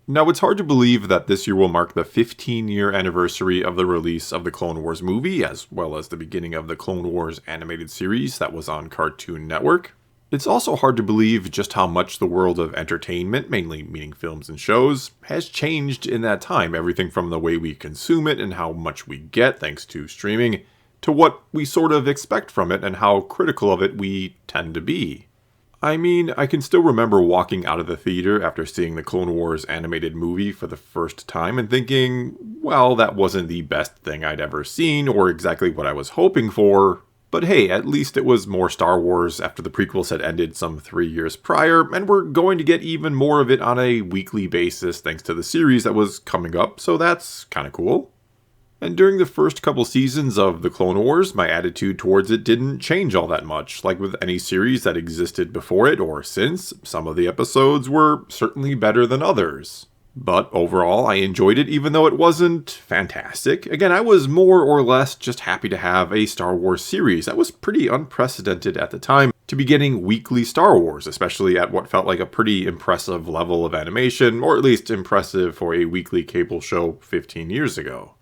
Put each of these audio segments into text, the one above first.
Now, it's hard to believe that this year will mark the 15-year anniversary of the release of the Clone Wars movie, as well as the beginning of the Clone Wars animated series that was on Cartoon Network. It's also hard to believe just how much the world of entertainment, mainly meaning films and shows, has changed in that time. Everything from the way we consume it and how much we get thanks to streaming, to what we sort of expect from it and how critical of it we tend to be. I mean, I can still remember walking out of the theater after seeing the Clone Wars animated movie for the first time and thinking, well, that wasn't the best thing I'd ever seen or exactly what I was hoping for, but hey, at least it was more Star Wars after the prequels had ended some 3 years prior, and we're going to get even more of it on a weekly basis thanks to the series that was coming up, so that's kinda cool. And during the first couple seasons of The Clone Wars, my attitude towards it didn't change all that much. Like with any series that existed before it or since, some of the episodes were certainly better than others. But overall, I enjoyed it even though it wasn't fantastic. Again, I was more or less just happy to have a Star Wars series. That was pretty unprecedented at the time to be getting weekly Star Wars, especially at what felt like a pretty impressive level of animation, or at least impressive for a weekly cable show 15 years ago.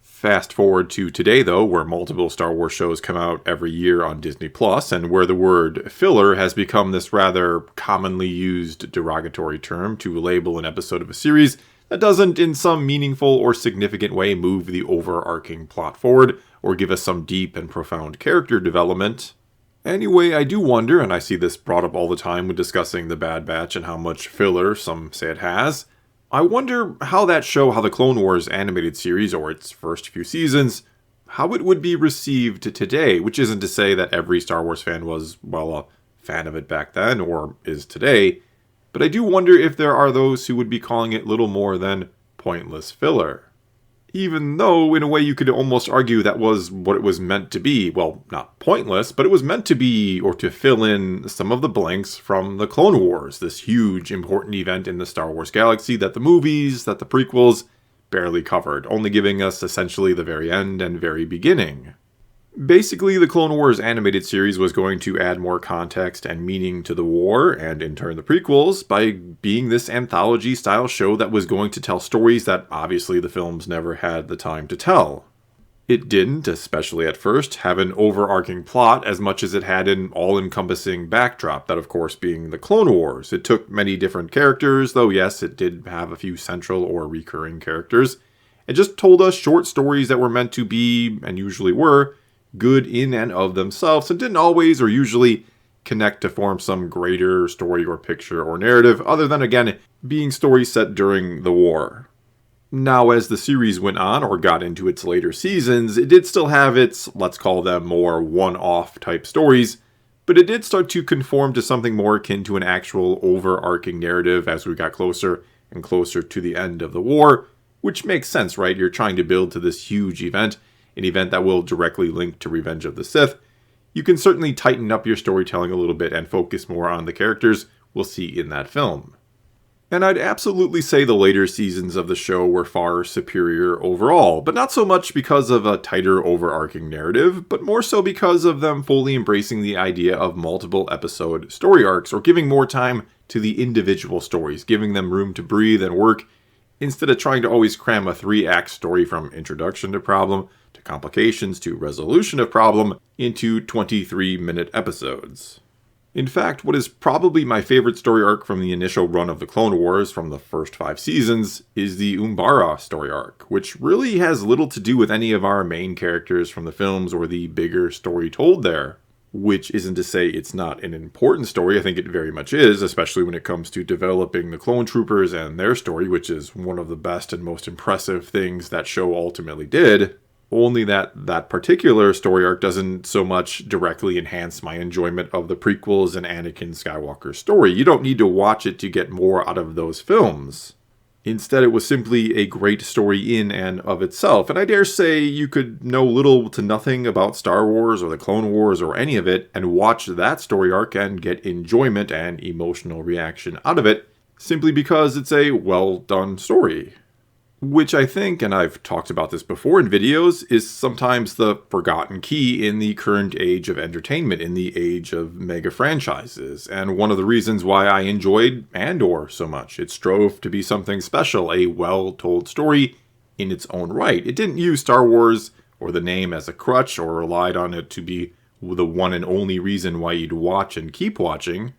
Fast forward to today, though, where multiple Star Wars shows come out every year on Disney Plus, and where the word filler has become this rather commonly used derogatory term to label an episode of a series that doesn't, in some meaningful or significant way, move the overarching plot forward or give us some deep and profound character development. Anyway, I do wonder, and I see this brought up all the time when discussing The Bad Batch and how much filler some say it has, I wonder how the Clone Wars animated series, or its first few seasons, how it would be received today, which isn't to say that every Star Wars fan was, well, a fan of it back then, or is today, but I do wonder if there are those who would be calling it little more than pointless filler. Even though, in a way, you could almost argue that was what it was meant to be. Well, not pointless, but it was meant to be, or to fill in some of the blanks from the Clone Wars, this huge, important event in the Star Wars galaxy that the movies, that the prequels, barely covered, only giving us essentially the very end and very beginning. Basically, the Clone Wars animated series was going to add more context and meaning to the war, and in turn the prequels, by being this anthology-style show that was going to tell stories that obviously the films never had the time to tell. It didn't, especially at first, have an overarching plot as much as it had an all-encompassing backdrop, that of course being the Clone Wars. It took many different characters, though yes, it did have a few central or recurring characters. It just told us short stories that were meant to be, and usually were, good in and of themselves, and didn't always or usually connect to form some greater story or picture or narrative, other than, again, being stories set during the war. Now, as the series went on or got into its later seasons, it did still have its, let's call them more one-off type stories, but it did start to conform to something more akin to an actual overarching narrative as we got closer and closer to the end of the war, which makes sense, right? You're trying to build to this huge event, an event that will directly link to Revenge of the Sith. You can certainly tighten up your storytelling a little bit and focus more on the characters we'll see in that film. And I'd absolutely say the later seasons of the show were far superior overall, but not so much because of a tighter overarching narrative, but more so because of them fully embracing the idea of multiple episode story arcs, or giving more time to the individual stories, giving them room to breathe and work, instead of trying to always cram a 3-act story from introduction to problem, to complications, to resolution of problem, into 23-minute episodes. In fact, what is probably my favorite story arc from the initial run of the Clone Wars from the first 5 seasons is the Umbara story arc, which really has little to do with any of our main characters from the films or the bigger story told there. Which isn't to say it's not an important story, I think it very much is, especially when it comes to developing the clone troopers and their story, which is one of the best and most impressive things that show ultimately did. Only that particular story arc doesn't so much directly enhance my enjoyment of the prequels and Anakin Skywalker's story. You don't need to watch it to get more out of those films. Instead, it was simply a great story in and of itself, and I dare say you could know little to nothing about Star Wars or the Clone Wars or any of it, and watch that story arc and get enjoyment and emotional reaction out of it, simply because it's a well-done story. Which I think, and I've talked about this before in videos, is sometimes the forgotten key in the current age of entertainment, in the age of mega franchises, and one of the reasons why I enjoyed Andor so much. It strove to be something special, a well-told story in its own right. It didn't use Star Wars or the name as a crutch or relied on it to be the one and only reason why you'd watch and keep watching.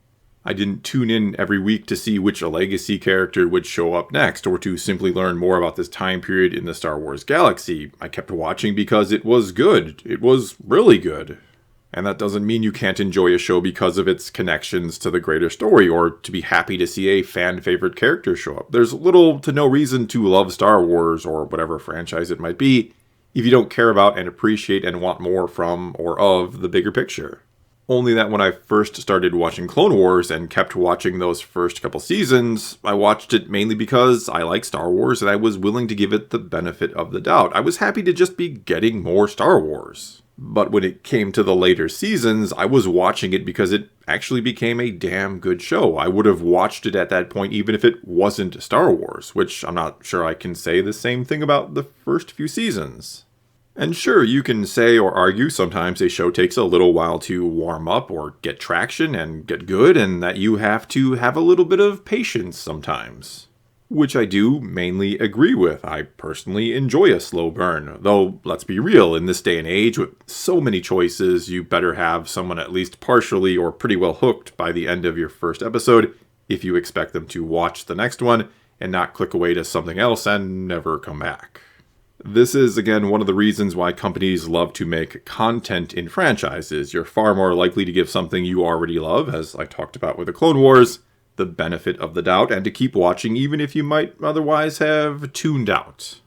I didn't tune in every week to see which legacy character would show up next, or to simply learn more about this time period in the Star Wars galaxy. I kept watching because it was good. It was really good. And that doesn't mean you can't enjoy a show because of its connections to the greater story, or to be happy to see a fan-favorite character show up. There's little to no reason to love Star Wars, or whatever franchise it might be, if you don't care about and appreciate and want more from or of the bigger picture. Only that when I first started watching Clone Wars and kept watching those first couple seasons, I watched it mainly because I like Star Wars and I was willing to give it the benefit of the doubt. I was happy to just be getting more Star Wars. But when it came to the later seasons, I was watching it because it actually became a damn good show. I would have watched it at that point even if it wasn't Star Wars, which I'm not sure I can say the same thing about the first few seasons. And sure, you can say or argue sometimes a show takes a little while to warm up or get traction and get good, and that you have to have a little bit of patience sometimes. Which I do mainly agree with. I personally enjoy a slow burn. Though, let's be real, in this day and age, with so many choices, you better have someone at least partially or pretty well hooked by the end of your first episode if you expect them to watch the next one and not click away to something else and never come back. This is, again, one of the reasons why companies love to make content in franchises. You're far more likely to give something you already love, as I talked about with the Clone Wars, the benefit of the doubt, and to keep watching even if you might otherwise have tuned out.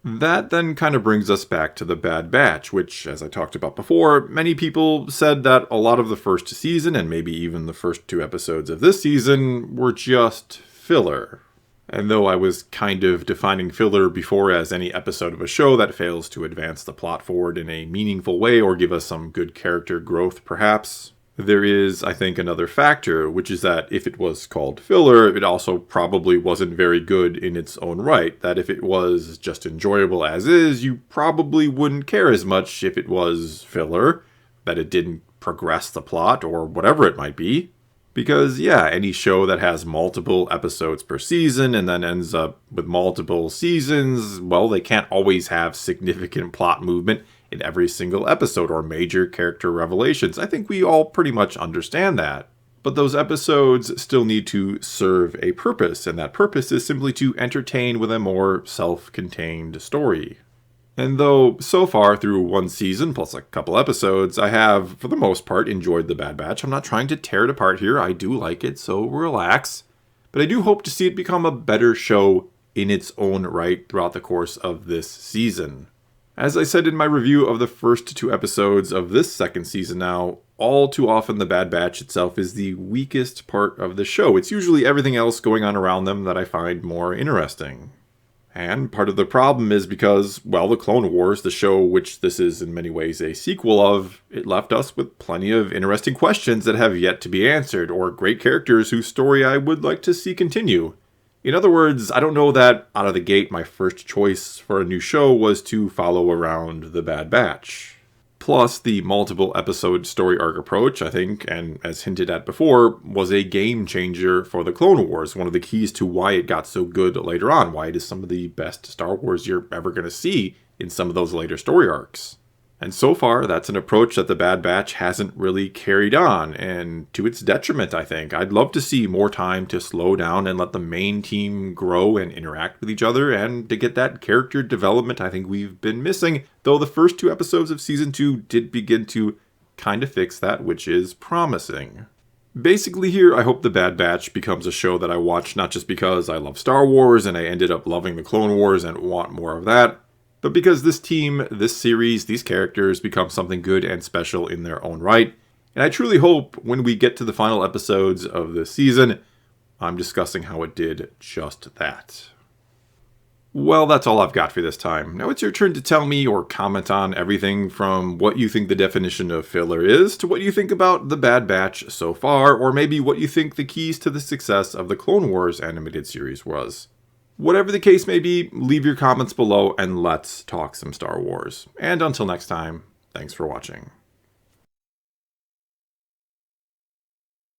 That then kind of brings us back to The Bad Batch, which, as I talked about before, many people said that a lot of the first season, and maybe even the first 2 episodes of this season, were just filler. And though I was kind of defining filler before as any episode of a show that fails to advance the plot forward in a meaningful way or give us some good character growth perhaps, there is, I think, another factor, which is that if it was called filler, it also probably wasn't very good in its own right. That if it was just enjoyable as is, you probably wouldn't care as much if it was filler, that it didn't progress the plot or whatever it might be. Because, yeah, any show that has multiple episodes per season and then ends up with multiple seasons, well, they can't always have significant plot movement in every single episode or major character revelations. I think we all pretty much understand that. But those episodes still need to serve a purpose, and that purpose is simply to entertain with a more self-contained story. And though, so far, through 1 season plus a couple episodes, I have, for the most part, enjoyed The Bad Batch. I'm not trying to tear it apart here. I do like it, so relax. But I do hope to see it become a better show in its own right throughout the course of this season. As I said in my review of the first 2 episodes of this second season now, all too often The Bad Batch itself is the weakest part of the show. It's usually everything else going on around them that I find more interesting. And part of the problem is because, well, The Clone Wars, the show which this is in many ways a sequel of, it left us with plenty of interesting questions that have yet to be answered, or great characters whose story I would like to see continue. In other words, I don't know that out of the gate my first choice for a new show was to follow around The Bad Batch. Plus, the multiple episode story arc approach, I think, and as hinted at before, was a game changer for the Clone Wars, one of the keys to why it got so good later on, why it is some of the best Star Wars you're ever going to see in some of those later story arcs. And so far, that's an approach that The Bad Batch hasn't really carried on, and to its detriment, I think. I'd love to see more time to slow down and let the main team grow and interact with each other, and to get that character development I think we've been missing, though the first 2 episodes of Season 2 did begin to kind of fix that, which is promising. Basically here, I hope The Bad Batch becomes a show that I watch not just because I love Star Wars and I ended up loving the Clone Wars and want more of that, but because this team, this series, these characters become something good and special in their own right. And I truly hope when we get to the final episodes of this season, I'm discussing how it did just that. Well, that's all I've got for this time. Now it's your turn to tell me or comment on everything from what you think the definition of filler is to what you think about The Bad Batch so far, or maybe what you think the keys to the success of the Clone Wars animated series was. Whatever the case may be, leave your comments below and let's talk some Star Wars. And until next time, thanks for watching.